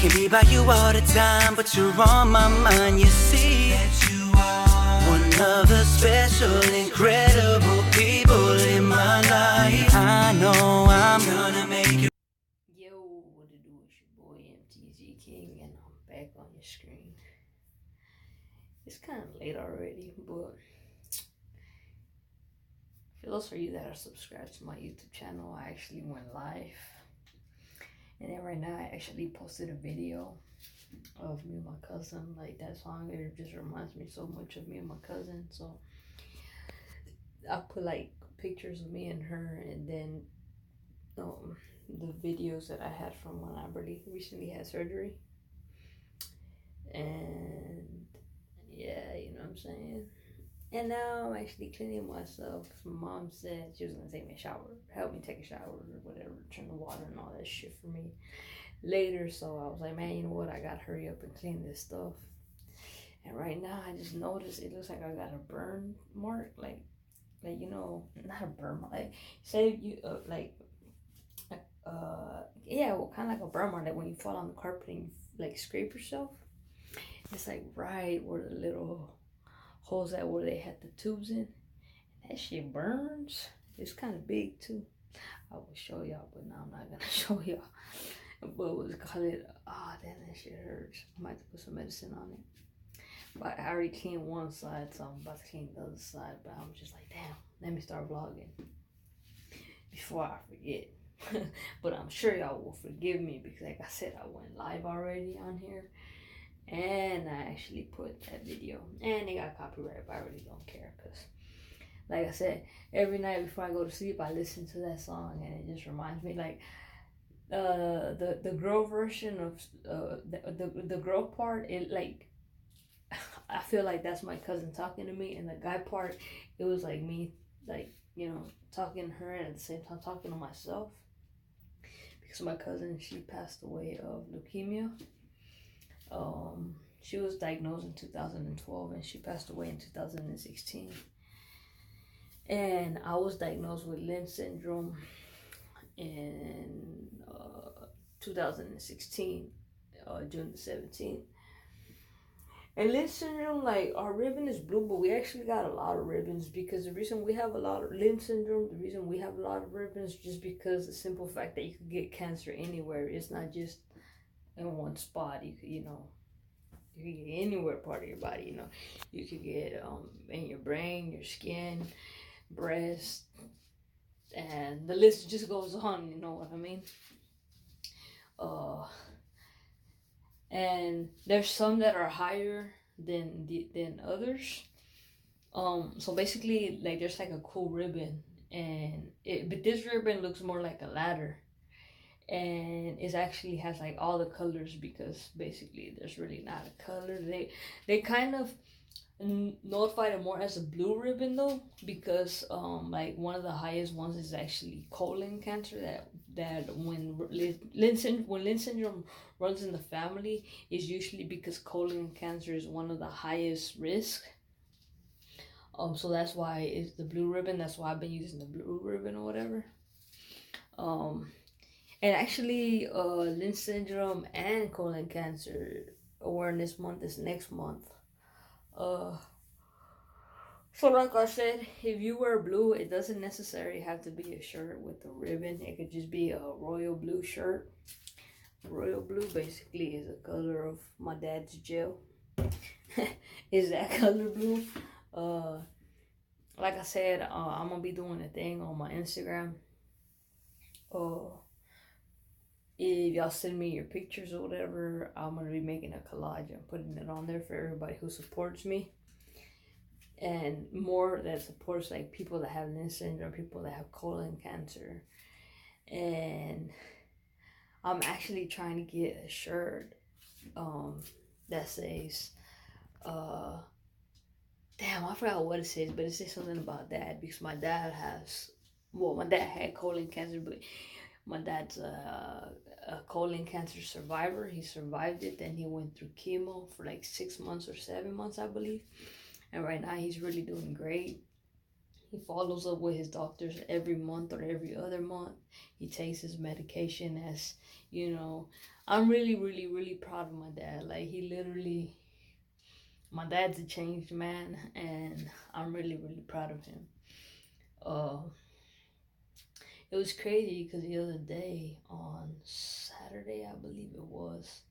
Can't be by you all the time, but you're on my mind. You see that you are one of the special, incredible people in my life. I know I'm gonna make you. Yo, what it do? It's your boy MTZKING, and I'm back on your screen. It's kind of late already, but for those of you that are subscribed to my YouTube channel, I actually went live. And then right now, I actually posted a video of me and my cousin. Like, that song, it just reminds me so much of me and my cousin. So I put like pictures of me and her, and then the videos that I had from when I really recently had surgery. And yeah, you know what I'm saying? And now I'm actually cleaning myself. My mom said she was gonna take me a shower, help me take a shower or whatever, turn the water and all that shit for me later. So I was like, man, you know what? I gotta hurry up and clean this stuff. And right now I just noticed it looks like I got a burn mark, like you know, not a burn mark. Like say you yeah, well, kind of like a burn mark, like when you fall on the carpet and you like scrape yourself. It's like right where the little holes at where they had the tubes in. That shit burns. It's kind of big too. I will show y'all, but no, I'm not gonna show y'all. But what's call it? Ah, oh, damn, that shit hurts. I might have to put some medicine on it. But I already cleaned one side, so I'm about to clean the other side. But I'm just like, damn, let me start vlogging before I forget. But I'm sure y'all will forgive me because, like I said, I went live already on here. And I actually put that video, and they got copyright, but I really don't care because, like I said, every night before I go to sleep, I listen to that song, and it just reminds me, like, the girl version of the girl part. It like, I feel like that's my cousin talking to me, and the guy part, it was like me, like, you know, talking to her, and at the same time talking to myself, because my cousin, she passed away of leukemia. She was diagnosed in 2012 and she passed away in 2016. And I was diagnosed with Lynch syndrome in 2016, June the 17th. And Lynch syndrome, like, our ribbon is blue, but we actually got a lot of ribbons, because the reason we have a lot of Lynch syndrome, the reason we have a lot of ribbons, just because the simple fact that you could get cancer anywhere. It's not just in one spot. You could, you know, you could get anywhere part of your body, you know. You could get in your brain, your skin, breast, and the list just goes on, you know what I mean? And there's some that are higher than others. So basically, like, there's like a cool ribbon, and but this ribbon looks more like a ladder, and it actually has like all the colors, because basically there's really not a color. They kind of notified it more as a blue ribbon though, because like one of the highest ones is actually colon cancer, that when Lynch syndrome runs in the family, is usually because colon cancer is one of the highest risk. So that's why it's the blue ribbon. That's why I've been using the blue ribbon or whatever. And actually, Lynch syndrome and colon cancer awareness month is next month. So like I said, if you wear blue, it doesn't necessarily have to be a shirt with a ribbon. It could just be a royal blue shirt. Royal blue basically is the color of my dad's jail. Is that color blue? Like I said, I'm gonna be doing a thing on my Instagram. If y'all send me your pictures or whatever, I'm gonna be making a collage and putting it on there for everybody who supports me, and more that supports like people that have Lynch syndrome, people that have colon cancer. And I'm actually trying to get a shirt that says damn, I forgot what it says, but it says something about dad, because my dad had colon cancer, but my dad's a colon cancer survivor. He survived it, and he went through chemo for like 6 months or 7 months, I believe. And right now he's really doing great. He follows up with his doctors every month or every other month. He takes his medication as, you know, I'm really, really, really proud of my dad. Like, he literally, my dad's a changed man, and I'm really, really proud of him. Uh, it was crazy because the other day on Saturday, I believe it was,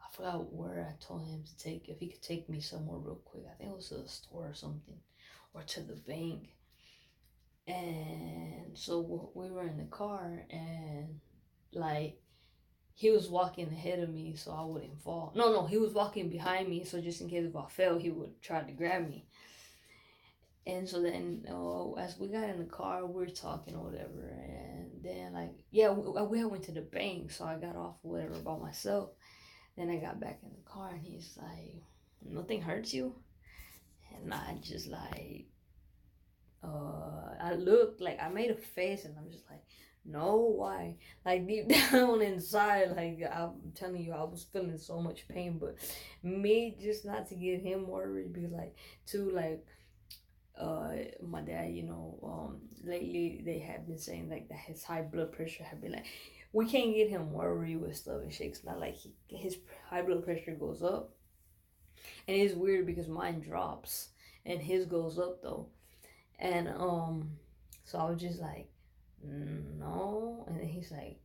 I forgot where I told him to take, if he could take me somewhere real quick. I think it was to the store or something, or to the bank. And so we were in the car, and like, he was walking ahead of me so I wouldn't fall. No, he was walking behind me, so just in case if I fell, he would try to grab me. And so then, as we got in the car, we were talking or whatever, and then like, yeah, we went to the bank, so I got off whatever by myself. Then I got back in the car, and he's like, "Nothing hurts you?" And I just like, I looked, like, I made a face, and I'm just like, no, why? Like, deep down inside, like, I'm telling you, I was feeling so much pain, but me, just not to get him worried, be like, too, like, my dad, lately they have been saying like that his high blood pressure have been like, we can't get him worried with stuff and shit. It's not like his high blood pressure goes up, and it's weird because mine drops and his goes up though. And so I was just like, no. And then he's like,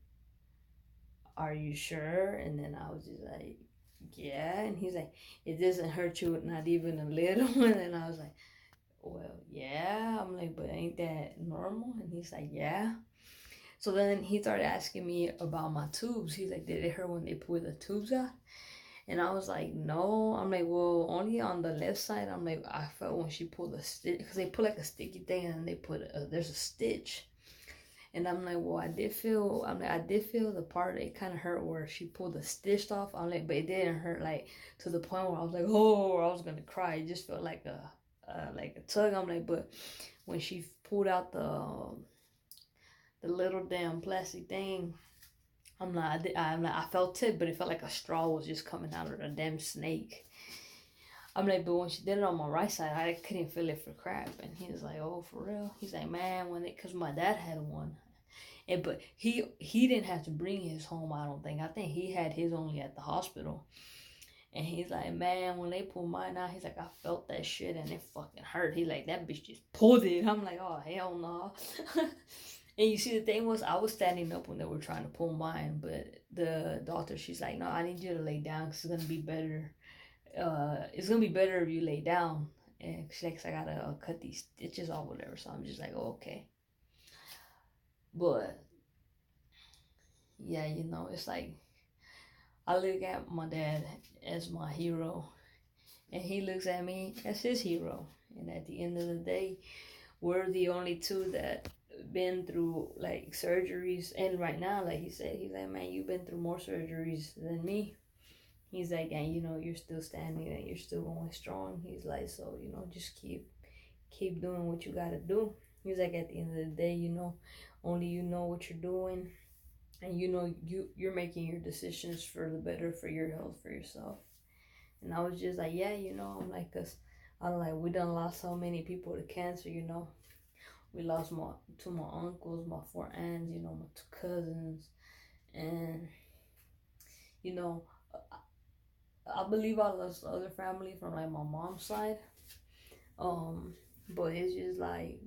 are you sure? And then I was just like, yeah. And he's like, it doesn't hurt you, not even a little. And then I was like, well, yeah. I'm like, but ain't that normal? And he's like, yeah. So then he started asking me about my tubes. He's like, did it hurt when they pulled the tubes out? And I was like, no. I'm like, well, only on the left side. I'm like, I felt when she pulled the stitch, because they put like a sticky thing and they put there's a stitch. And I'm like, well, I did feel the part that it kind of hurt where she pulled the stitch off. I'm like, but it didn't hurt like to the point where I was like, oh, I was gonna cry. It just felt like a tug. I'm like, but when she pulled out the little damn plastic thing, I felt it, but it felt like a straw was just coming out of a damn snake. I'm like, but when she did it on my right side, I couldn't feel it for crap. And he was like, oh, for real? He's like, man, because my dad had one. But he didn't have to bring his home, I don't think. I think he had his only at the hospital. And he's like, man, when they pulled mine out, he's like, I felt that shit and it fucking hurt. He's like, that bitch just pulled it. I'm like, oh, hell no. And you see, the thing was, I was standing up when they were trying to pull mine, but the doctor, she's like, no, I need you to lay down because it's going to be better. It's going to be better if you lay down. And she's like, I got to cut these stitches or whatever. So I'm just like, oh, okay. But, yeah, it's like, I look at my dad as my hero, and he looks at me as his hero. And at the end of the day, we're the only two that been through like surgeries, and right now, like he's like, man, you've been through more surgeries than me. He's like, and you're still standing and you're still going strong. He's like, so just keep doing what you gotta do. He's like, at the end of the day, only you know what you're doing, and you're making your decisions for the better, for your health, for yourself. And I was just like, yeah, I'm like, cause I'm like, we done lost so many people to cancer. We lost two of my uncles, my 4 aunts, my 2 cousins, and I believe I lost other family from like my mom's side. But it's just like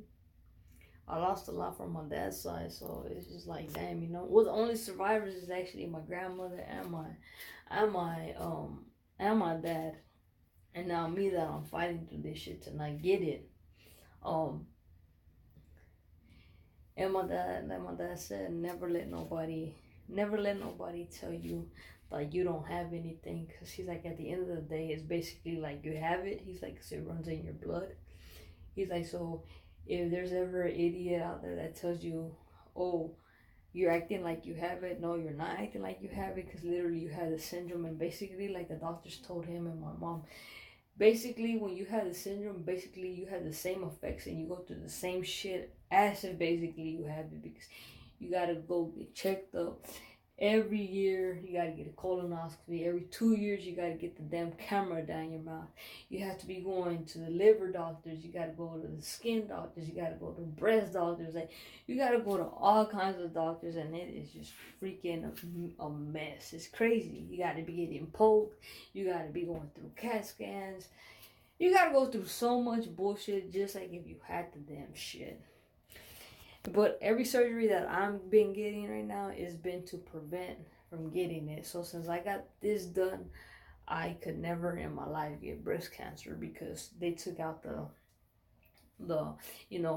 I lost a lot from my dad's side, so it's just like, damn, Well, the only survivors is actually my grandmother and my dad, and now me that I'm fighting through this shit to not get it. And my dad said, never let nobody tell you like you don't have anything, because he's like, at the end of the day, it's basically like you have it. He's like, 'cause it runs in your blood. He's like, so if there's ever an idiot out there that tells you, oh, you're acting like you have it, no, you're not acting like you have it, because literally you had the syndrome. And basically, like the doctors told him and my mom, basically, when you have the syndrome, basically you have the same effects and you go through the same shit as if basically you have it, because you gotta go get checked up. Every year you gotta get a colonoscopy. Every 2 years you gotta get the damn camera down your mouth. You have to be going to the liver doctors. You gotta go to the skin doctors. You gotta go to breast doctors. Like, you gotta go to all kinds of doctors, and it is just freaking a mess. It's crazy. You gotta be getting poked. You gotta be going through CAT scans. You gotta go through so much bullshit just like if you had the damn shit. But every surgery that I've been getting right now has been to prevent from getting it. So since I got this done, I could never in my life get breast cancer because they took out the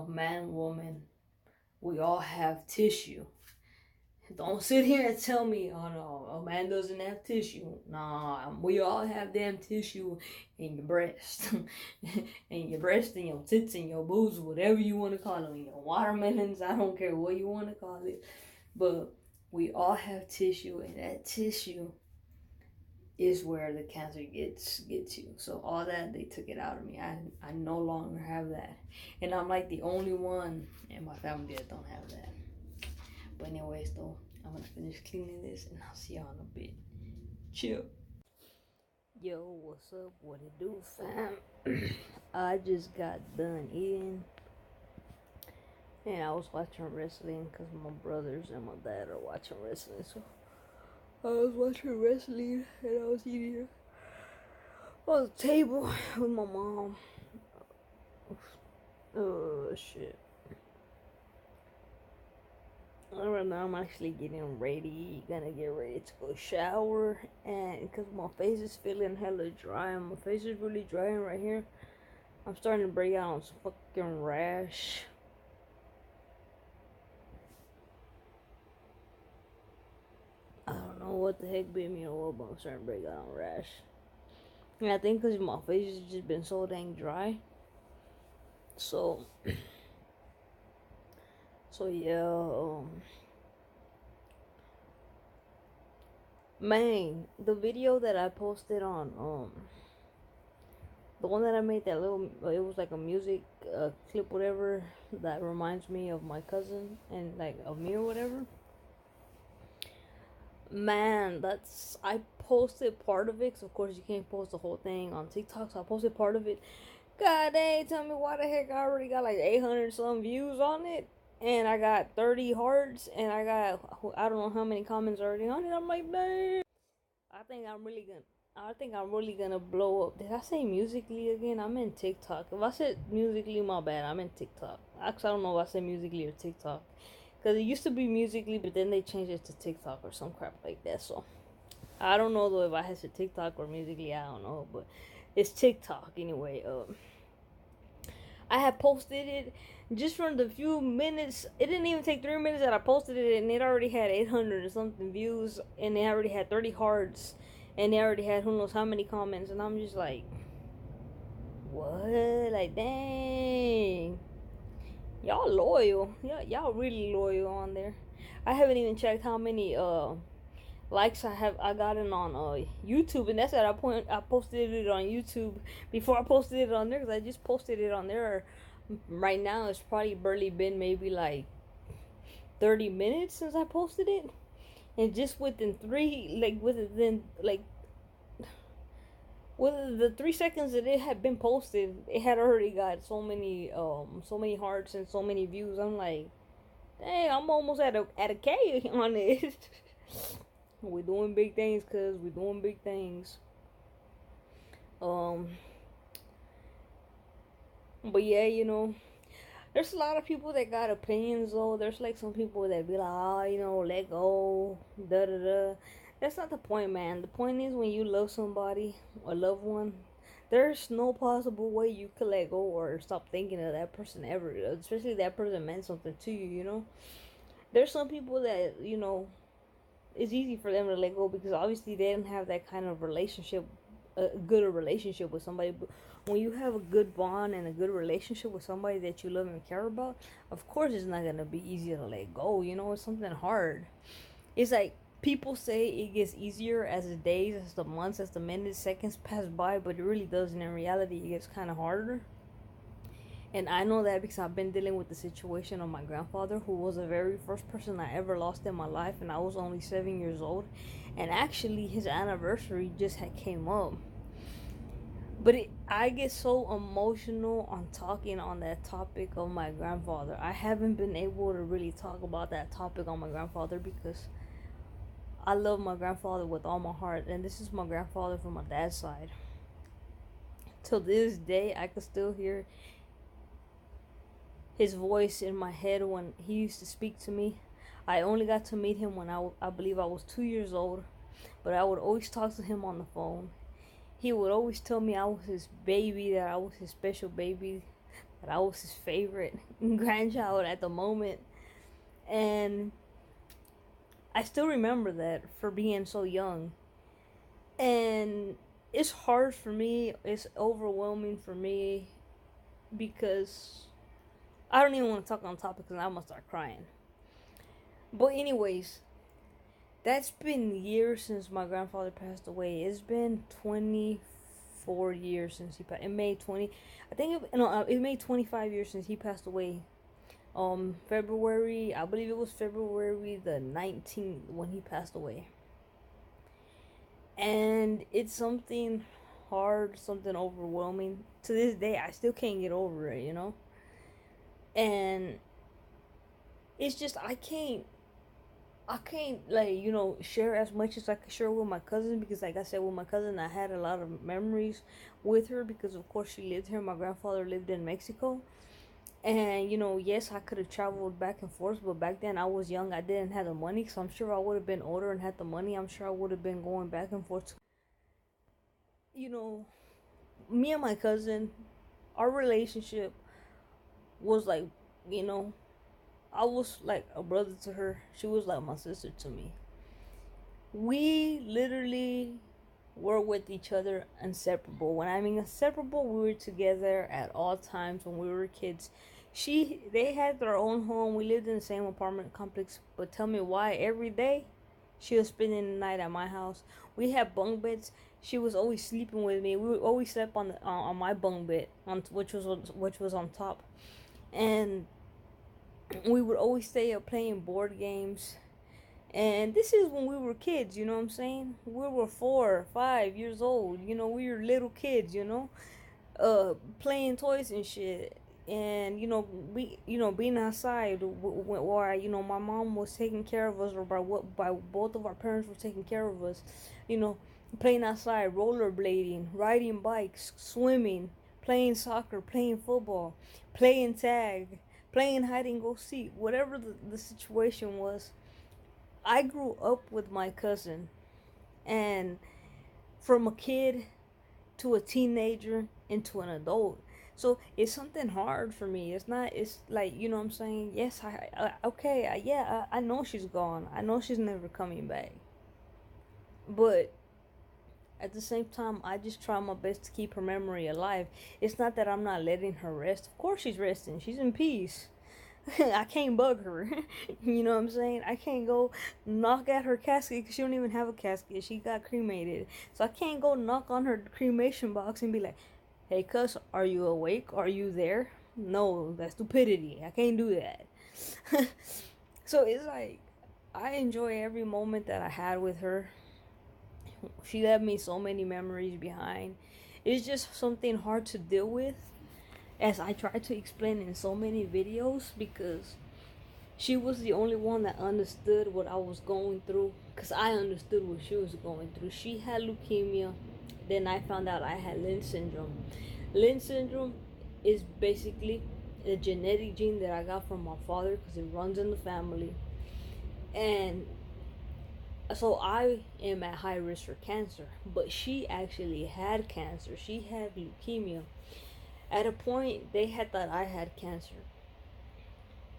man, woman, we all have tissue. Don't sit here and tell me, oh no, a man doesn't have tissue. Nah, we all have damn tissue in your breast. In your breast, and your tits, and your boobs, whatever you want to call them. Your watermelons, I don't care what you want to call it. But we all have tissue, and that tissue is where the cancer gets you. So all that, they took it out of me. I no longer have that. And I'm like the only one in my family that don't have that. But anyways, though, I'm gonna finish cleaning this and I'll see y'all in a bit. Chill. Yo, what's up? What it do, fam? I just got done eating. And I was watching wrestling because my brothers and my dad are watching wrestling. So I was watching wrestling and I was eating on the table with my mom. Oh, shit. Right now I'm actually getting ready, gonna get ready to go shower, and because my face is feeling hella dry, and my face is really drying right here, I'm starting to break out on some fucking rash. I don't know what the heck bit me or what, but I'm starting to break out on rash. And I think because my face has just been so dang dry. So yeah, man, the video that I posted on, the one that I made, that little, it was like a music clip, whatever, that reminds me of my cousin and like of me or whatever. Man, I posted part of it, 'cause of course you can't post the whole thing on TikTok, so I posted part of it. God dang, tell me why the heck I already got like 800 some views on it. And I got 30 hearts, and I don't know how many comments already on it. I'm like, man, I think I'm really gonna blow up. Did I say Musically again? I'm in TikTok. If I said Musically, my bad. I'm in TikTok. Actually, I don't know if I said Musically or TikTok, because it used to be Musically, but then they changed it to TikTok or some crap like that. So I don't know though if I had said TikTok or Musically. I don't know, but it's TikTok anyway. I had posted it just from the few minutes. It didn't even take 3 minutes that I posted it, and it already had 800 and something views, and it already had 30 hearts, and it already had who knows how many comments. And I'm just like, what? Like, dang, y'all loyal. Y'all really loyal on there. I haven't even checked how many likes I gotten on YouTube, and that's at a point I posted it on YouTube before I posted it on there, because I just posted it on there. Right now it's probably barely been maybe like 30 minutes since I posted it, and just within within the 3 seconds that it had been posted, it had already got so many hearts and so many views. I'm like, dang, I'm almost at a K on it. We're doing big things, cuz we're doing big things. But yeah, there's a lot of people that got opinions though. There's like some people that be like, oh, let go, da da da. That's not the point, man. The point is, when you love somebody, a loved one, there's no possible way you could let go or stop thinking of that person ever, especially if that person meant something to you. There's some people that, it's easy for them to let go because obviously they didn't have that kind of relationship, a good relationship with somebody. But when you have a good bond and a good relationship with somebody that you love and care about, of course it's not gonna be easy to let go. It's something hard. It's like people say it gets easier as the days, as the months, as the minutes, seconds pass by, but it really doesn't. In reality, it gets kind of harder. And I know that because I've been dealing with the situation of my grandfather, who was the very first person I ever lost in my life, and I was only 7 years old. And actually, his anniversary just had came up. But I get so emotional on talking on that topic of my grandfather. I haven't been able to really talk about that topic on my grandfather because I love my grandfather with all my heart, and this is my grandfather from my dad's side. Till this day, I can still hear his voice in my head when he used to speak to me. I only got to meet him when I believe I was 2 years old, but I would always talk to him on the phone. He would always tell me I was his baby, that I was his special baby, that I was his favorite grandchild at the moment. And I still remember that for being so young. And it's hard for me, it's overwhelming for me because I don't even want to talk on topic because I'm gonna start crying. But anyways, that's been years since my grandfather passed away. It's been 24 years since he passed. It made 20. I think it made 25 years since he passed away. February, I believe it was February the 19th when he passed away. And it's something hard, something overwhelming. To this day, I still can't get over it, you know? And it's just I can't like, you know, share as much as I could share with my cousin, because like I said, with my cousin I had a lot of memories with her because of course she lived here. My grandfather lived in Mexico, and you know, yes, I could have traveled back and forth, but back then I was young, I didn't have the money. So I'm sure I would have been older and had the money, I'm sure I would have been going back and forth. You know, me and my cousin, our relationship was like, you know, I was like a brother to her. She was like my sister to me. We literally were with each other inseparable. When I mean inseparable, we were together at all times when we were kids. They had their own home. We lived in the same apartment complex. But tell me why every day she was spending the night at my house. We had bunk beds. She was always sleeping with me. We always slept on my bunk bed, which was on top, and we would always stay up playing board games. And this is when we were kids, you know what I'm saying? We were 4 or 5 years old, you know, we were little kids, you know, playing toys and shit. And you know, being outside where, you know, my mom was taking care of us, or by both of our parents were taking care of us, you know, playing outside, rollerblading, riding bikes, swimming, playing soccer, playing football, playing tag, playing hide and go seek, whatever the situation was. I grew up with my cousin, and from a kid to a teenager into an adult. So it's something hard for me. It's like, you know what I'm saying? Yes, I know she's gone. I know she's never coming back. But at the same time, I just try my best to keep her memory alive. It's not that I'm not letting her rest. Of course she's resting. She's in peace. I can't bug her. You know what I'm saying? I can't go knock at her casket because she don't even have a casket. She got cremated. So I can't go knock on her cremation box and be like, hey, cuss, are you awake? Are you there? No, that's stupidity. I can't do that. So it's like, I enjoy every moment that I had with her. She left me so many memories behind. It's just something hard to deal with, as I try to explain in so many videos, because she was the only one that understood what I was going through, because I understood what she was going through. She had leukemia, then I found out I had Lynch syndrome. Lynch syndrome is basically a genetic gene that I got from my father because it runs in the family. And so I am at high risk for cancer, but she actually had cancer. She had leukemia. At a point, they had thought I had cancer.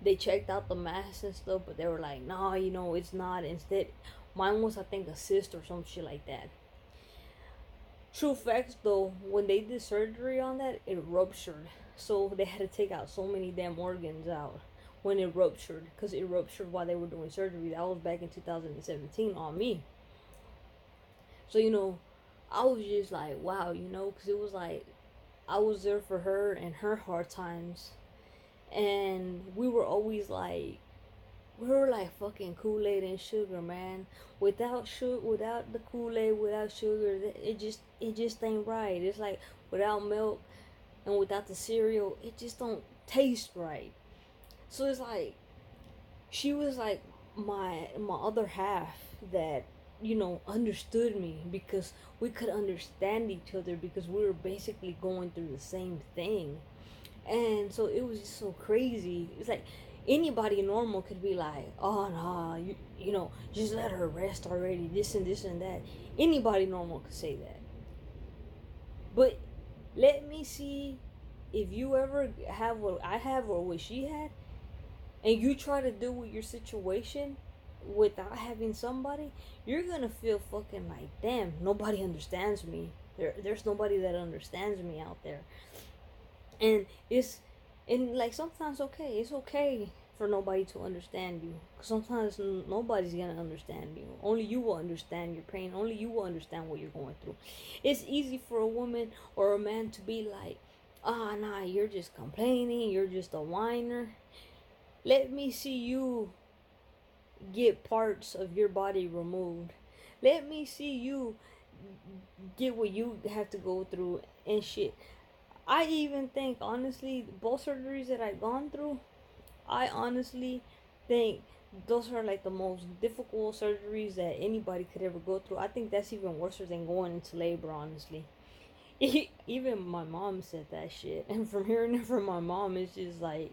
They checked out the mass and stuff, but they were like, nah, you know, it's not. Instead, mine was, I think, a cyst or some shit like that. True facts, though, when they did surgery on that, it ruptured. So they had to take out so many damn organs out when it ruptured, because it ruptured while they were doing surgery. That was back in 2017 on me. So, you know, I was just like, wow, you know, because it was like, I was there for her in her hard times, and we were like fucking Kool-Aid and sugar, man. Without the Kool-Aid, without sugar, it just ain't right. It's like without milk and without the cereal, it just don't taste right. So it's like she was like my other half that understood me, because we could understand each other, because we were basically going through the same thing. And so it was just so crazy. It's like anybody normal could be like, oh no, just let her rest already, this and this and that. Anybody normal could say that. But let me see if you ever have what I have or what she had, and you try to deal with your situation without having somebody, you're gonna feel fucking like, damn, nobody understands me. There's nobody that understands me out there. And like sometimes it's okay for nobody to understand you. 'Cause sometimes nobody's gonna understand you. Only you will understand your pain. Only you will understand what you're going through. It's easy for a woman or a man to be like, ah, nah, you're just complaining. You're just a whiner. Let me see you get parts of your body removed. Let me see you get what you have to go through and shit. I even think, honestly, both surgeries that I've gone through, I honestly think those are like the most difficult surgeries that anybody could ever go through. I think that's even worse than going into labor, honestly. Even my mom said that shit. And from hearing it from my mom, it's just like,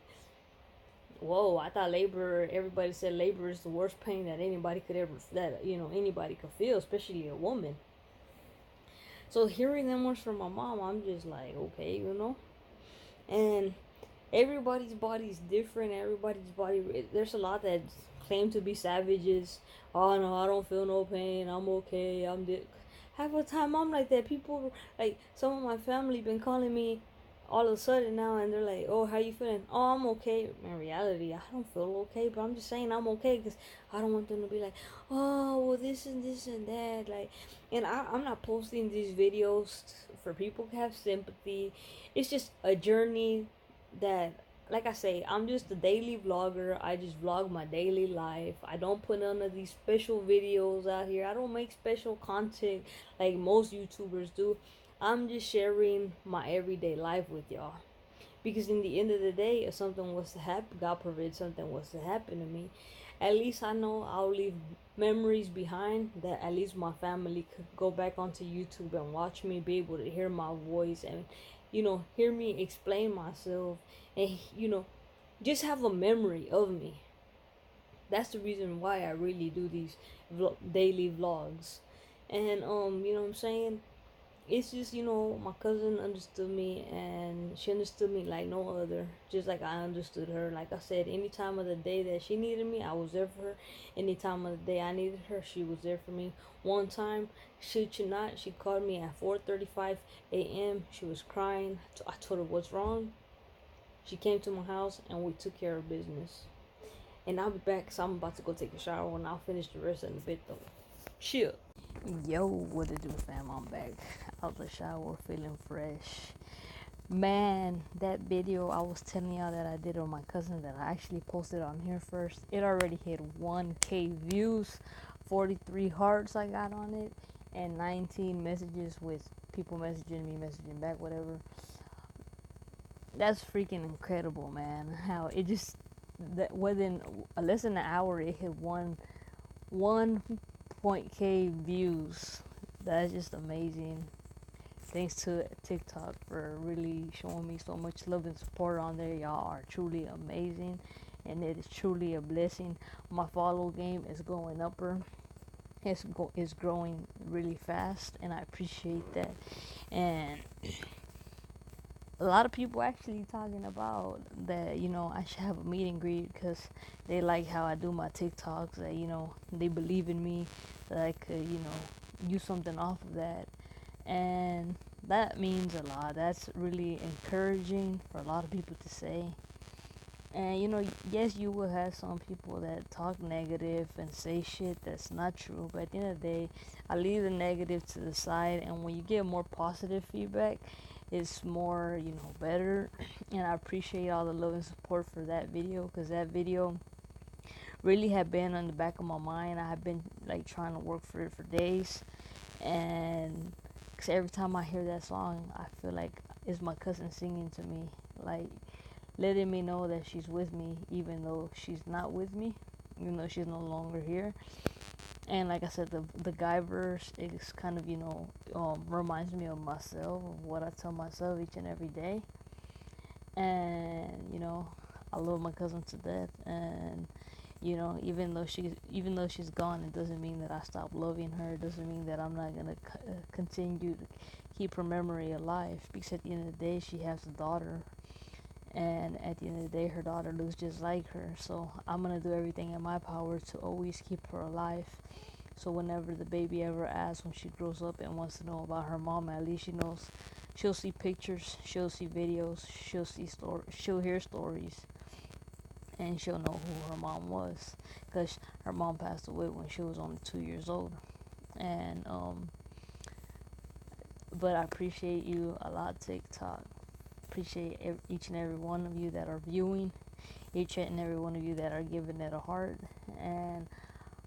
whoa, I thought labor, everybody said labor is the worst pain that anybody could ever, anybody could feel, especially a woman. So hearing them words from my mom, I'm just like, okay. And everybody's body is different. Everybody's body, there's a lot that claim to be savages. Oh no, I don't feel no pain. I'm okay. Half the time I'm like that. People, like some of my family been calling me all of a sudden now, and they're like, oh, how you feeling? Oh, I'm okay. In reality, I don't feel okay, but I'm just saying I'm okay, because I don't want them to be like, oh, well, this and this and that. Like, and I'm not posting these videos for people to have sympathy. It's just a journey that, like I say, I'm just a daily vlogger. I just vlog my daily life. I don't put none of these special videos out here. I don't make special content like most YouTubers do. I'm just sharing my everyday life with y'all. Because in the end of the day, if something was to happen, God forbid something was to happen to me, at least I know I'll leave memories behind that at least my family could go back onto YouTube and watch me, be able to hear my voice, and hear me explain myself, and just have a memory of me. That's the reason why I really do these daily vlogs. And you know what I'm saying? It's just, my cousin understood me, and she understood me like no other, just like I understood her. Like I said, any time of the day that she needed me, I was there for her. Any time of the day I needed her, she was there for me. One time, shit you not, she called me at 4:35 a.m. She was crying. I told her what's wrong. She came to my house and we took care of business. And I'll be back because I'm about to go take a shower, and I'll finish the rest in a bit though. Chill. Yo, what it do, fam? I'm back out the shower, feeling fresh. Man, that video I was telling y'all that I did on my cousin, that I actually posted on here first, it already hit 1K views, 43 hearts I got on it, and 19 messages with people messaging me, messaging back, whatever. That's freaking incredible, man. How it just, that within less than an hour, it hit 1.k views. That's just amazing. Thanks to TikTok for really showing me so much love and support on there. Y'all are truly amazing, and it is truly a blessing. My follow game is going upper. It's growing really fast, and I appreciate that. And a lot of people actually talking about that, I should have a meet and greet, because they like how I do my TikToks, that, they believe in me, that I could, use something off of that. And that means a lot. That's really encouraging for a lot of people to say. And, yes, you will have some people that talk negative and say shit that's not true, but at the end of the day, I leave the negative to the side, and when you get more positive feedback, is more, better. And I appreciate all the love and support for that video, because that video really had been on the back of my mind. I had been like trying to work for it for days, and because every time I hear that song, I feel like it's my cousin singing to me, like letting me know that she's with me, even though she's not with me, even though she's no longer here. And like I said, the guy verse is kind of, reminds me of myself, of what I tell myself each and every day. And I love my cousin to death, and even though she's gone, it doesn't mean that I stop loving her. It doesn't mean that I'm not gonna continue to keep her memory alive, because at the end of the day, she has a daughter, and at the end of the day, her daughter looks just like her. So I'm gonna do everything in my power to always keep her alive, so whenever the baby ever asks, when she grows up and wants to know about her mom, at least she knows. She'll see pictures, she'll see videos, she'll hear stories, and she'll know who her mom was, because her mom passed away when she was only 2 years old. And but I appreciate you a lot, TikTok. Appreciate each and every one of you that are viewing, each and every one of you that are giving it a heart. And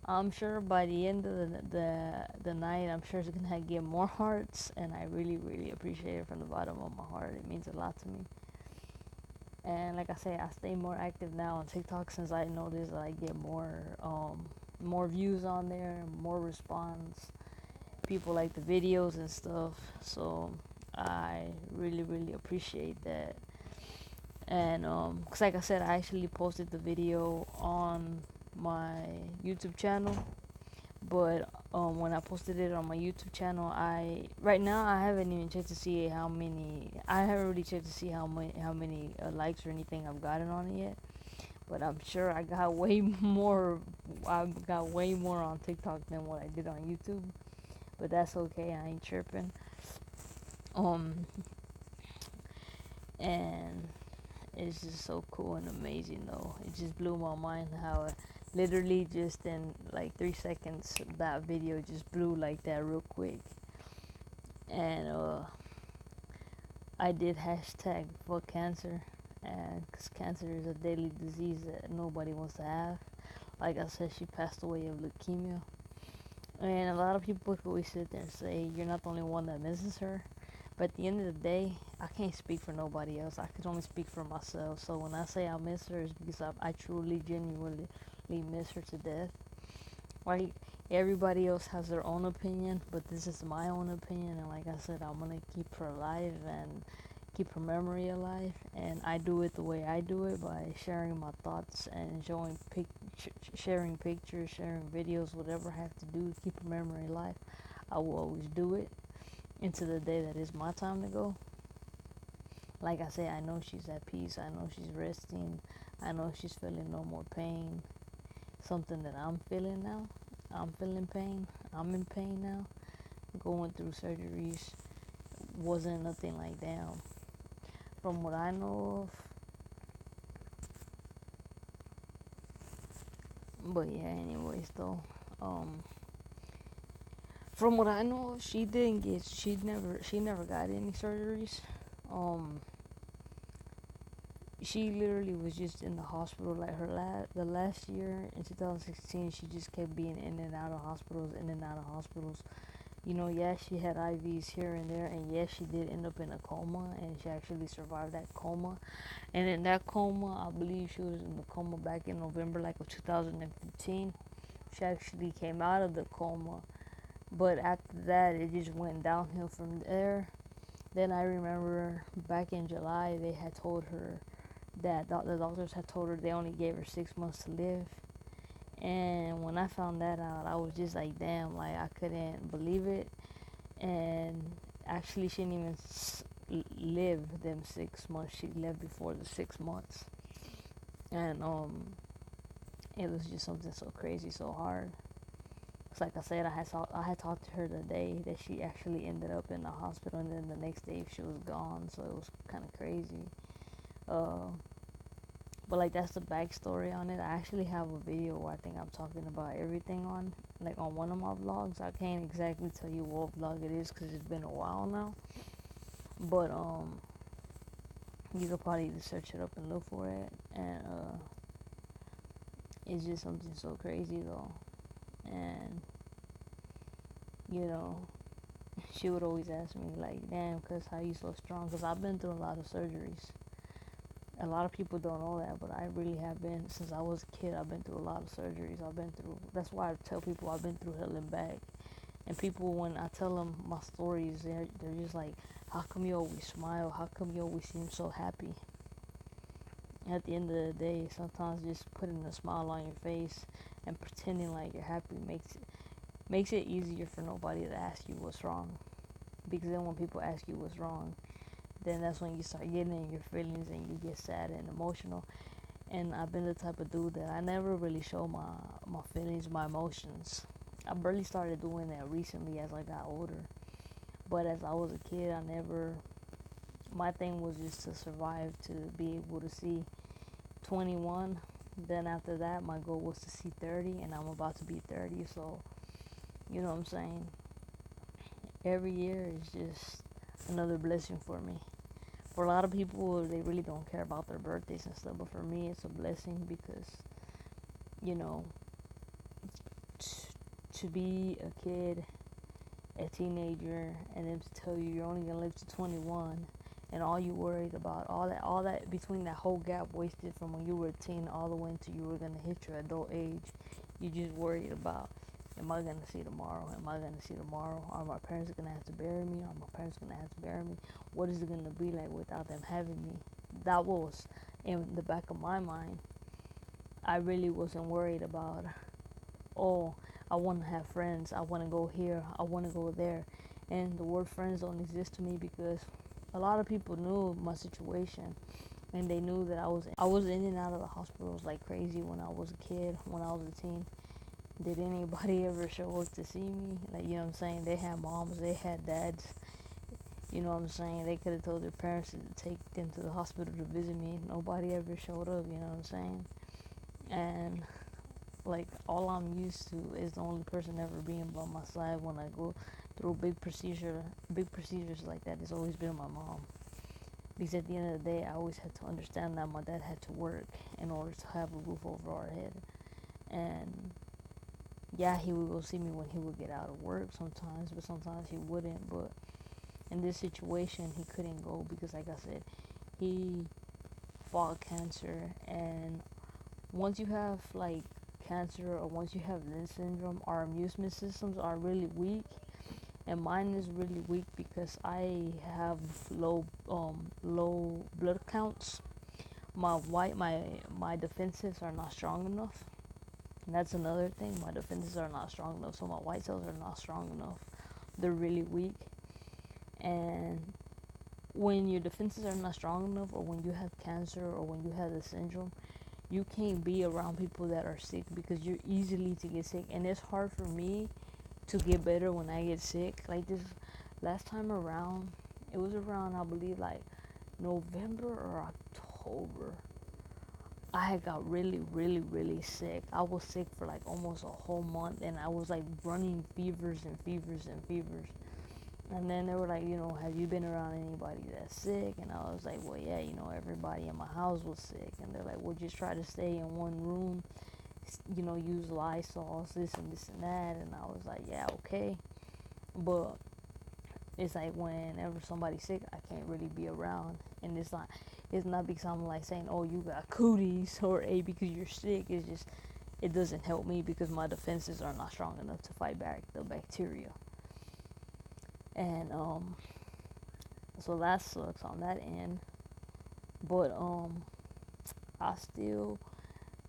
I'm sure by the end of the night, I'm sure it's gonna get more hearts, and I really, really appreciate it from the bottom of my heart. It means a lot to me. And like I say, I stay more active now on TikTok, since I noticed that I get more views on there, more response. People like the videos and stuff, so I really, really appreciate that. And cause like I said, I actually posted the video on my YouTube channel, but when I posted it on my YouTube channel, right now I haven't even checked to see how many. I haven't really checked to see how many likes or anything I've gotten on it yet. But I'm sure I got way more. I got way more on TikTok than what I did on YouTube. But that's okay. I ain't tripping. And it's just so cool and amazing, though. It just blew my mind how literally just in like 3 seconds that video just blew like that real quick. And I did hashtag fuck cancer, and because cancer is a deadly disease that nobody wants to have. Like I said, she passed away of leukemia, and a lot of people always sit there and say you're not the only one that misses her. But at the end of the day, I can't speak for nobody else. I could only speak for myself. So when I say I miss her, it's because I truly, genuinely miss her to death. Like, everybody else has their own opinion, but this is my own opinion. And like I said, I'm going to keep her alive and keep her memory alive. And I do it the way I do it, by sharing my thoughts and sharing pictures, sharing videos, whatever I have to do to keep her memory alive. I will always do it into the day that is my time to go. Like I say, I know she's at peace. I know she's resting. I know she's feeling no more pain. Something that I'm feeling now. I'm feeling pain. I'm in pain now. Going through surgeries wasn't nothing like that. From what I know of. But yeah, anyways, though. From what I know, she never got any surgeries. She literally was just in the hospital. Like the last year in 2016, she just kept being in and out of hospitals. Yes, she had IVs here and there, and yes, she did end up in a coma, and she actually survived that coma. And in that coma, I believe she was in the coma back in November, like of 2015. She actually came out of the coma. But after that, it just went downhill from there. Then I remember back in July, they had told her that the doctors had told her they only gave her 6 months to live. And when I found that out, I was just like, damn, like I couldn't believe it. And actually, she didn't even live them 6 months. She left before the 6 months. And it was just something so crazy, so hard. Like I said, I had talked to her the day that she actually ended up in the hospital, and then the next day she was gone. So it was kind of crazy. But like, that's the backstory on it. I actually have a video where I think I'm talking about everything on one of my vlogs. I can't exactly tell you what vlog it is because it's been a while now. But you could probably just search it up and look for it, and it's just something so crazy though. And you know, she would always ask me like, "Damn, cause how you so strong?" Cause I've been through a lot of surgeries. A lot of people don't know that, but I really have been. Since I was a kid, I've been through a lot of surgeries. I've been through. That's why I tell people I've been through hell and back. And people, when I tell them my stories, they're just like, "How come you always smile? How come you always seem so happy?" At the end of the day, sometimes just putting a smile on your face and pretending like you're happy makes it easier for nobody to ask you what's wrong. Because then when people ask you what's wrong, then that's when you start getting in your feelings and you get sad and emotional. And I've been the type of dude that I never really show my feelings, my emotions. I barely started doing that recently as I got older. But as I was a kid, my thing was just to survive, to be able to see 21. Then after that, my goal was to see 30, and I'm about to be 30. So, you know what I'm saying? Every year is just another blessing for me. For a lot of people, they really don't care about their birthdays and stuff, but for me, it's a blessing because, you know, to be a kid, a teenager, and then to tell you you're only gonna live to 21, and all you worried about, all that between that whole gap wasted from when you were a teen all the way until you were gonna hit your adult age, you just worried about, am I gonna see tomorrow? Am I gonna see tomorrow? Are my parents gonna have to bury me? Are my parents gonna have to bury me? What is it gonna be like without them having me? That was in the back of my mind. I really wasn't worried about, oh, I want to have friends. I want to go here. I want to go there. And the word friends don't exist to me because a lot of people knew my situation, and they knew that I was in and out of the hospitals like crazy when I was a kid, when I was a teen. Did anybody ever show up to see me? Like, you know what I'm saying? They had moms, they had dads. You know what I'm saying? They could have told their parents to take them to the hospital to visit me. Nobody ever showed up, you know what I'm saying? And like, all I'm used to is the only person ever being by my side when I go through big procedures like that. It's always been my mom. Because at the end of the day, I always had to understand that my dad had to work in order to have a roof over our head. And yeah, he would go see me when he would get out of work sometimes, but sometimes he wouldn't. But in this situation, he couldn't go because, like I said, he fought cancer. And once you have like cancer, or once you have Lynch syndrome, our immune systems are really weak, and mine is really weak because I have low blood counts. My defenses are not strong enough. And that's another thing. My defenses are not strong enough, so my white cells are not strong enough. They're really weak. And when your defenses are not strong enough, or when you have cancer, or when you have the syndrome, you can't be around people that are sick because you're easily to get sick. And it's hard for me to get better when I get sick. Like this last time around, it was around, I believe, like November or October. I had got really, really, really sick. I was sick for like almost a whole month, and I was like running fevers and fevers and fevers. And then they were like, have you been around anybody that's sick? And I was like, well, yeah, everybody in my house was sick. And they're like, well, just try to stay in one room, use Lysol, this and this and that. And I was like, yeah, okay. But it's like whenever somebody's sick, I can't really be around. And it's not because I'm like saying, oh, you got cooties, or because you're sick. It's just, it doesn't help me because my defenses are not strong enough to fight back the bacteria. And so that sucks on that end. But I still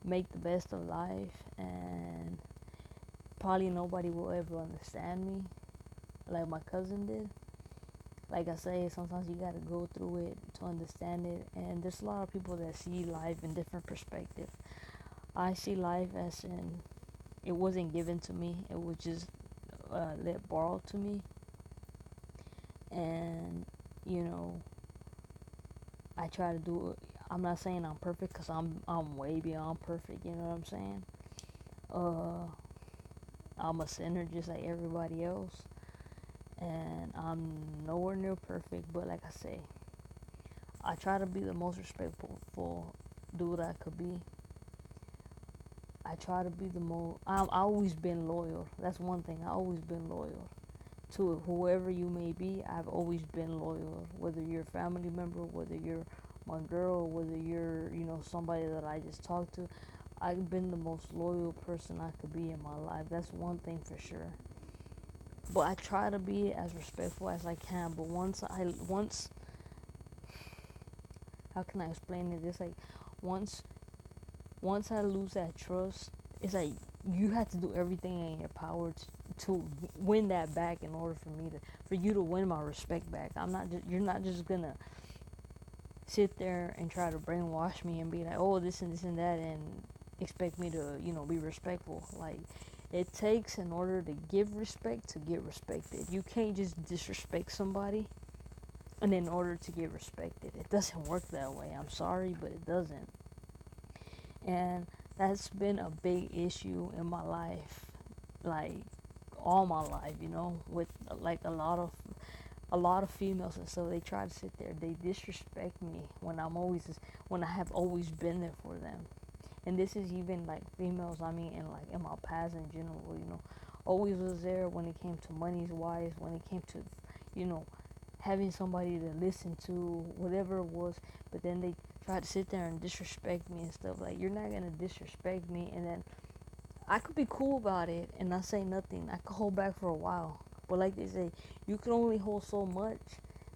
make the best of life, and probably nobody will ever understand me like my cousin did. Like I say, sometimes you gotta go through it to understand it. And there's a lot of people that see life in different perspectives. I see life as in, it wasn't given to me, it was just borrowed to me. And I try to do it. I'm not saying I'm perfect, because I'm way beyond perfect, you know what I'm saying? I'm a sinner just like everybody else, and I'm nowhere near perfect, but like I say, I try to be the most respectful dude I could be. I try to be the most. I've always been loyal. That's one thing. I've always been loyal to whoever you may be. I've always been loyal. Whether you're a family member, whether you're my girl, whether you're somebody that I just talked to, I've been the most loyal person I could be in my life. That's one thing for sure. But I try to be as respectful as I can. But once how can I explain it? It's like once I lose that trust, it's like you have to do everything in your power to win that back in order for you to win my respect back. You're not just gonna sit there and try to brainwash me and be like, oh, this and that, and expect me to be respectful. Like, it takes, in order to give respect, to get respected. You can't just disrespect somebody and in order to get respected. It doesn't work that way. I'm sorry, but it doesn't. And that's been a big issue in my life, like all my life, with like a lot of females and so they try to sit there, they disrespect me when I have always been there for them. And this is even like females, I mean, in my past in general, always was there when it came to money's wise, when it came to, having somebody to listen to, whatever it was. But then they try to sit there and disrespect me and stuff. Like, you're not gonna disrespect me, and then I could be cool about it and not say nothing. I could hold back for a while, but like they say, you can only hold so much.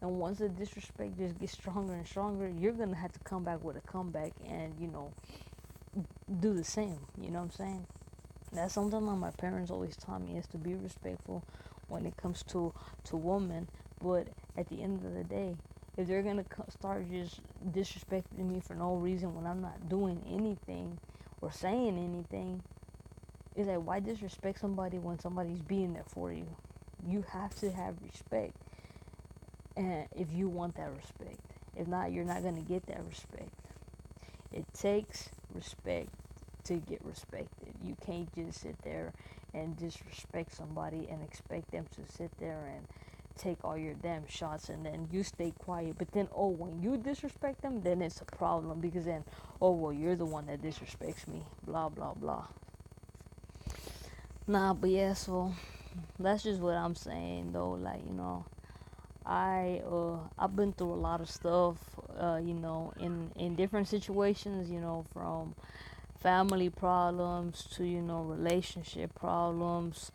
And once the disrespect just gets stronger and stronger, you're gonna have to come back with a comeback and do the same. You know what I'm saying? That's something that my parents always taught me, is to be respectful when it comes to women. But at the end of the day, if they're gonna start just disrespecting me for no reason when I'm not doing anything or saying anything, it's like, why disrespect somebody when somebody's being there for you? You have to have respect, and if you want that respect. If not, you're not gonna get that respect. It takes respect to get respected. You can't just sit there and disrespect somebody and expect them to sit there and take all your damn shots, and then you stay quiet. But then, when you disrespect them, then it's a problem, because then, well, you're the one that disrespects me, blah blah blah. Nah, but yeah, so that's just what I'm saying though. Like, I've been through a lot of stuff, in different situations, from family problems to relationship problems.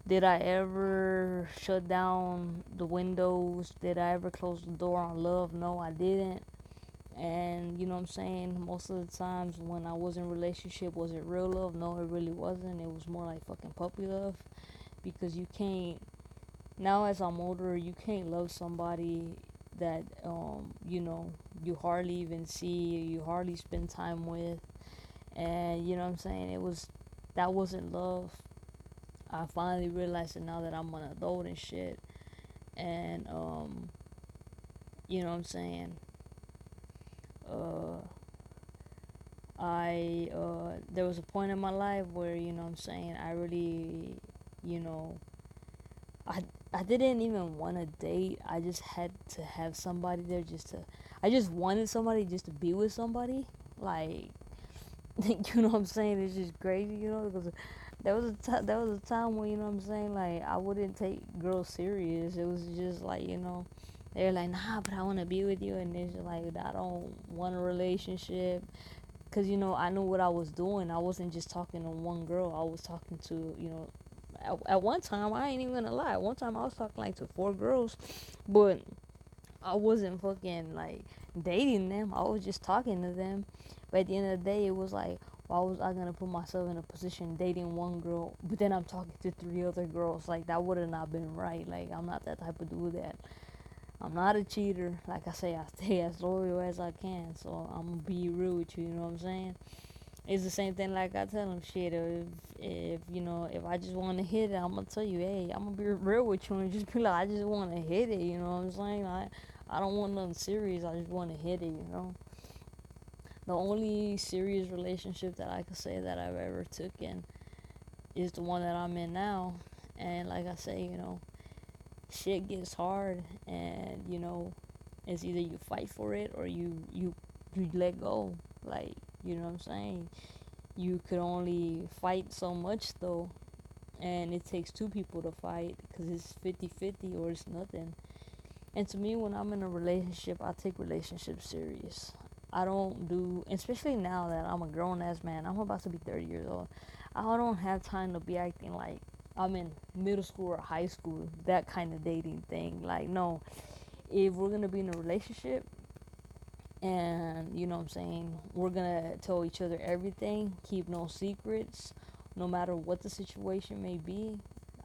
Did I ever shut down the windows? Did I ever close the door on love? No, I didn't. And you know what I'm saying, most of the times when I was in a relationship, was it real love? No, it really wasn't. It was more like fucking puppy love, because you can't, now as I'm older, you can't love somebody that you hardly even see, you hardly spend time with. And you know what I'm saying, that wasn't love. I finally realized it now that I'm an adult and shit. And you know what I'm saying, there was a point in my life where, I really, I didn't even want to date. I just had to have somebody there, I just wanted somebody just to be with somebody. Like, you know what I'm saying? It's just crazy, because there was a time when, like, I wouldn't take girls serious. It was just like, they're like, nah, but I want to be with you. And it's just like, I don't want a relationship. Because, I knew what I was doing. I wasn't just talking to one girl. I was talking to, at one time, I ain't even gonna lie. At one time, I was talking, like, to 4 girls. But I wasn't fucking, like, dating them. I was just talking to them. But at the end of the day, it was like, why was I gonna put myself in a position dating one girl, but then I'm talking to 3 other girls? Like, that would have not been right. Like, I'm not that type of dude. That I'm not a cheater. Like I say, I stay as loyal as I can. So I'm gonna be real with you. You know what I'm saying? It's the same thing. Like I tell them, shit. If I just want to hit it, I'm gonna tell you, hey, I'm gonna be real with you and just be like, I just want to hit it. You know what I'm saying? I don't want nothing serious. I just want to hit it. The only serious relationship that I could say that I've ever taken is the one that I'm in now. And like I say, shit gets hard, and it's either you fight for it or you let go. Like, you know what I'm saying? You could only fight so much though, and it takes two people to fight because it's 50-50 or it's nothing. And to me, when I'm in a relationship, I take relationships serious. I don't do, especially now that I'm a grown ass man, I'm about to be 30 years old. I don't have time to be acting like I'm in middle school or high school, that kind of dating thing. Like, no, if we're gonna be in a relationship, and you know what I'm saying, we're gonna tell each other everything, keep no secrets, no matter what the situation may be.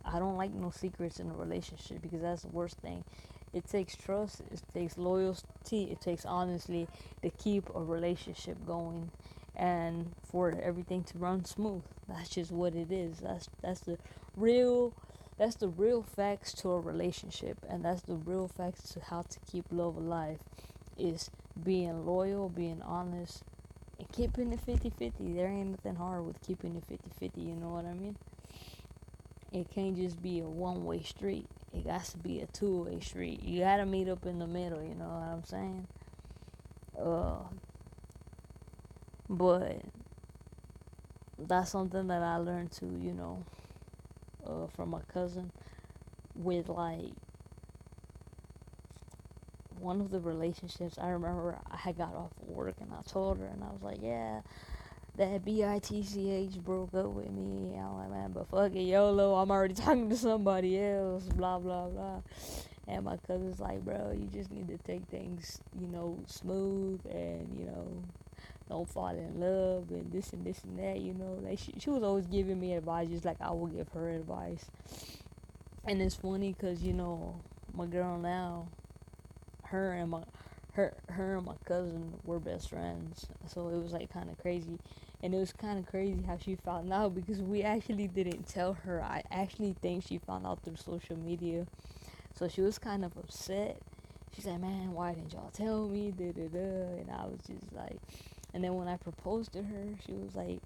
I don't like no secrets in a relationship because that's the worst thing. It takes trust, it takes loyalty, it takes honestly to keep a relationship going and for everything to run smooth. That's just what it is. Real that's the real facts to a relationship, and that's the real facts to how to keep love alive is being loyal, being honest, and keeping it 50-50. There ain't nothing hard with keeping it 50-50, you know what I mean? It can't just be a one-way street. It got to be a two-way street. You gotta meet up in the middle, you know what I'm saying? But that's something that I learned to, from my cousin with like one of the relationships. I remember I had got off work and I told her, and I was like, yeah, that BITCH broke up with me. I'm like, man, but fuck it, YOLO, I'm already talking to somebody else, blah, blah, blah. And my cousin's like, bro, you just need to take things, smooth, and, don't fall in love, and this and this and that, Like, she was always giving me advice, just like I would give her advice. And it's funny, because, my girl now, her and my cousin were best friends, so it was like kind of crazy. And it was kind of crazy how she found out, because we actually didn't tell her. I actually think she found out through social media, so she was kind of upset. She said, man, why didn't y'all tell me, da da da? And I was just like, and then when I proposed to her, she was like,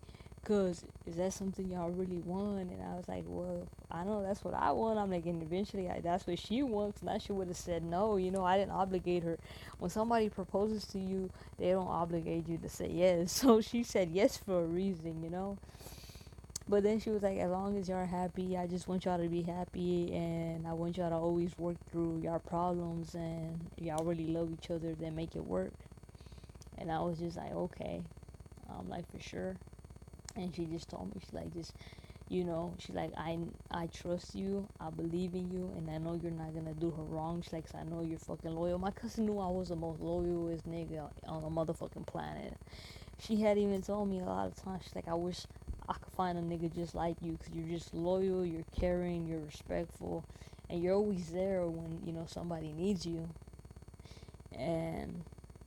cause is that something y'all really want? And I was like, well, I know that's what I want. I'm like, and eventually that's what she wants. Now she would have said no. I didn't obligate her. When somebody proposes to you, they don't obligate you to say yes. So she said yes for a reason. But then she was like, as long as y'all are happy, I just want y'all to be happy, and I want y'all to always work through your problems, and if y'all really love each other, then make it work. And I was just like, okay. I'm like, for sure. And she just told me, she's like, just, she's like, I trust you, I believe in you, and I know you're not gonna do her wrong. She's like, I know you're fucking loyal. My cousin knew I was the most loyalest nigga on the motherfucking planet. She had even told me a lot of times, she's like, I wish I could find a nigga just like you, because you're just loyal, you're caring, you're respectful, and you're always there when, somebody needs you. And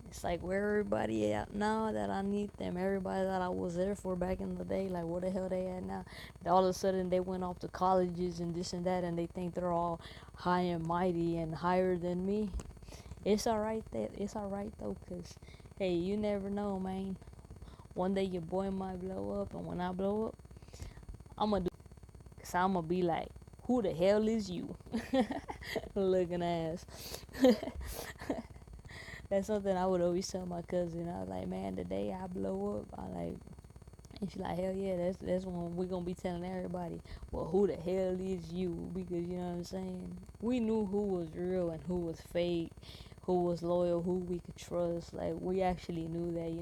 it's like, where everybody at now that I need them? Everybody that I was there for back in the day, like, where the hell they at now? All of a sudden they went off to colleges and this and that, and they think they're all high and mighty and higher than me. It's alright though, cause hey, you never know, man. One day your boy might blow up, and when I blow up, I'ma be like, who the hell is you? Looking ass. That's something I would always tell my cousin. I was like, man, the day I blow up, and she's like, hell yeah, that's when we're gonna be telling everybody, well, who the hell is you? Because, you know what I'm saying? We knew who was real and who was fake, who was loyal, who we could trust. Like, we actually knew that,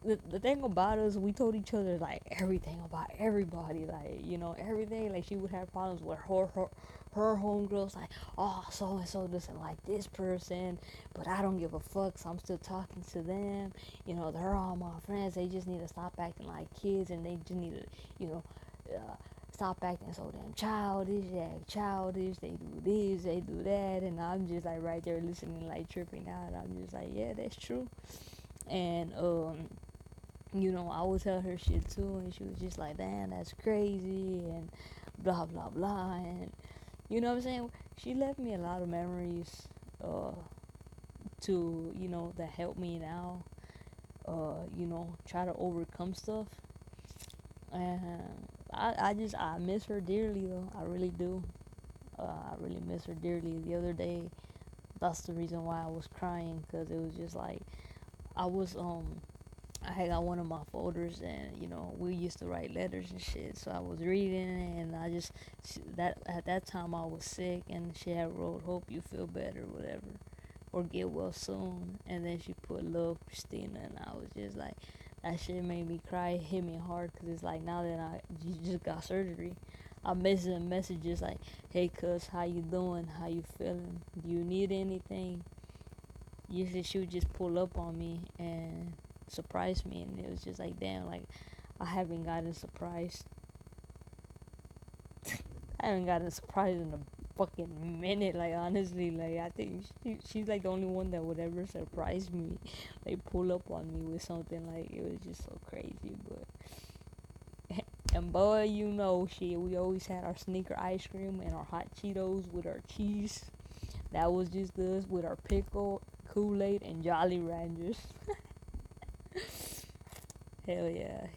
the thing about us, we told each other, like, everything about everybody, like, everything. Like, she would have problems with her homegirls, like, oh, so and so doesn't like this person, but I don't give a fuck, so I'm still talking to them. They're all my friends. They just need to stop acting like kids, and they just need to, stop acting so damn childish. They act childish. They do this, they do that, and I'm just like right there listening, like tripping out. I'm just like, yeah, that's true. And I would tell her shit too, and she was just like, damn, that's crazy, and blah blah blah. And you know what I'm saying? She left me a lot of memories to that help me now try to overcome stuff. And I miss her dearly though. I really do. I really miss her dearly. The other day, that's the reason why I was crying, because it was just like I was I had got one of my folders, and we used to write letters and shit. So I was reading it, and that at that time I was sick, and she had wrote, "Hope you feel better, whatever, or get well soon." And then she put, "Love, Christina," and I was just like, that shit made me cry. It hit me hard, because it's like, now that you just got surgery, I'm missing messages like, "Hey, cuz, how you doing? How you feeling? Do you need anything?" Usually she would just pull up on me and surprise me, and it was just like, damn, like I haven't gotten surprised. I haven't gotten surprised in a fucking minute. Like, honestly, like I think she's like the only one that would ever surprise me, like pull up on me with something. Like, it was just so crazy. But and boy, shit, we always had our sneaker ice cream and our hot Cheetos with our cheese. That was just us with our pickle, Kool-Aid, and Jolly Ranchers. Hell yeah.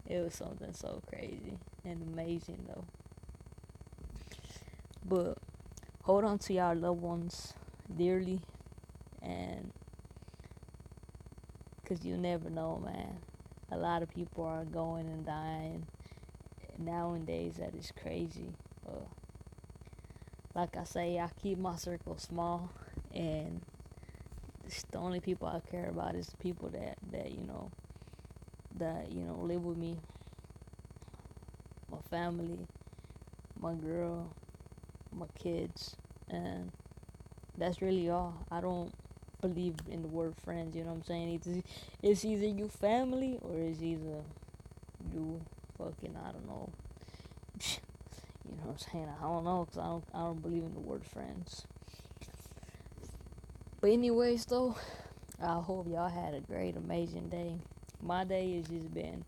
It was something so crazy and amazing, though. But hold on to your loved ones dearly, and because you never know, man. A lot of people are going and dying nowadays. That is crazy. Like I say, I keep my circle small, and the only people I care about is the people that live with me, my family, my girl, my kids, and that's really all. I don't believe in the word friends. You know what I'm saying? It's either you family, or it's either you fucking, I don't know. You know what I'm saying? I don't know, because I don't believe in the word friends. But anyways, though, I hope y'all had a great, amazing day. My day has just been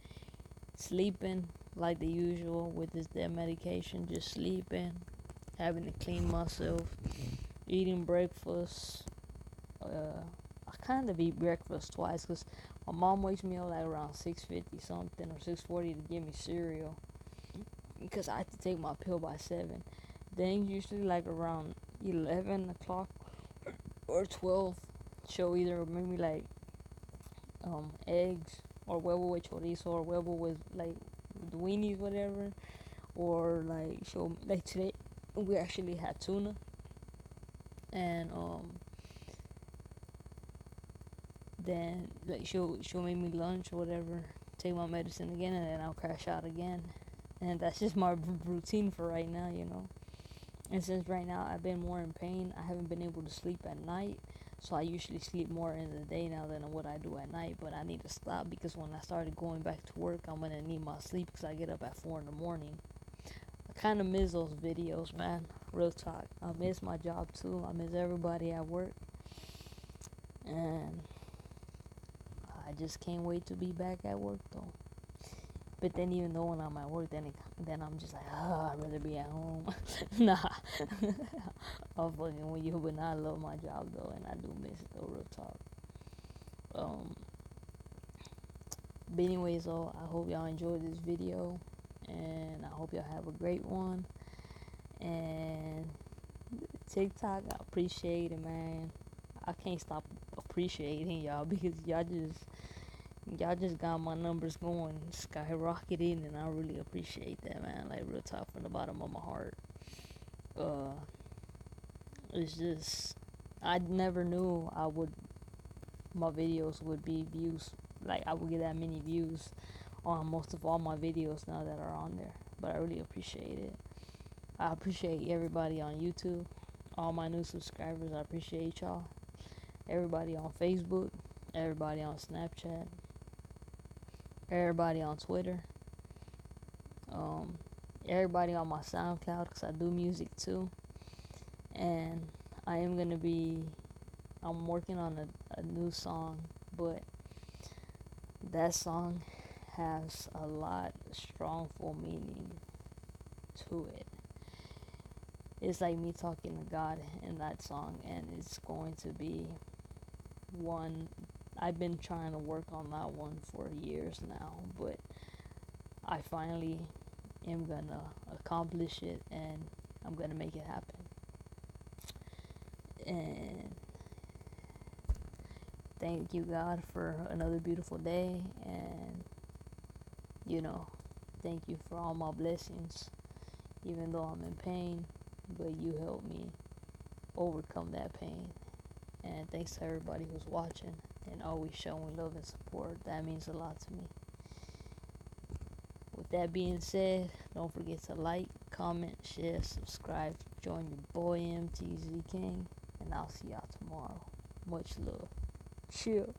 sleeping like the usual with this damn medication. Just sleeping, having to clean myself, eating breakfast. I kind of eat breakfast twice, because my mom wakes me up like around 6:50 something, or 6:40, to give me cereal, because I have to take my pill by 7. Then usually like around 11 o'clock or 12, she'll either make me like eggs, or huevo with chorizo, or huevo with like the weenies, whatever. Or like, she'll, like today we actually had tuna, and then like she'll make me lunch or whatever, take my medicine again, and then I'll crash out again. And that's just my routine for right now, And since right now I've been more in pain, I haven't been able to sleep at night. So I usually sleep more in the day now than what I do at night. But I need to stop, because when I started going back to work, I'm going to need my sleep, because I get up at 4 in the morning. I kind of miss those videos, man. Real talk. I miss my job too. I miss everybody at work. And I just can't wait to be back at work, though. But then, even though when I'm at work, then I'm just like, I'd rather be at home. Nah. I'm fucking with you, but nah, I love my job, though, and I do miss it, though, real talk. But anyways, though, I hope y'all enjoyed this video, and I hope y'all have a great one. And TikTok, I appreciate it, man. I can't stop appreciating y'all, because y'all just got my numbers going, skyrocketing, and I really appreciate that, man. Like, real talk, from the bottom of my heart. It's just, I never knew my videos would be views. Like, I would get that many views on most of all my videos now that are on there. But I really appreciate it. I appreciate everybody on YouTube, all my new subscribers. I appreciate y'all. Everybody on Facebook, everybody on Snapchat, everybody on Twitter, everybody on my SoundCloud, because I do music too. And I'm working on a new song, but that song has a lot of strong full meaning to it. It's like me talking to God in that song, and it's going to be one. I've been trying to work on that one for years now, but I finally am gonna accomplish it, and I'm gonna make it happen. And thank you, God, for another beautiful day. And thank you for all my blessings, even though I'm in pain, but you helped me overcome that pain. And thanks to everybody who's watching and always showing love and support. That means a lot to me. With that being said, don't forget to like, comment, share, subscribe, join your boy MTZKING, and I'll see y'all tomorrow. Much love. Chill.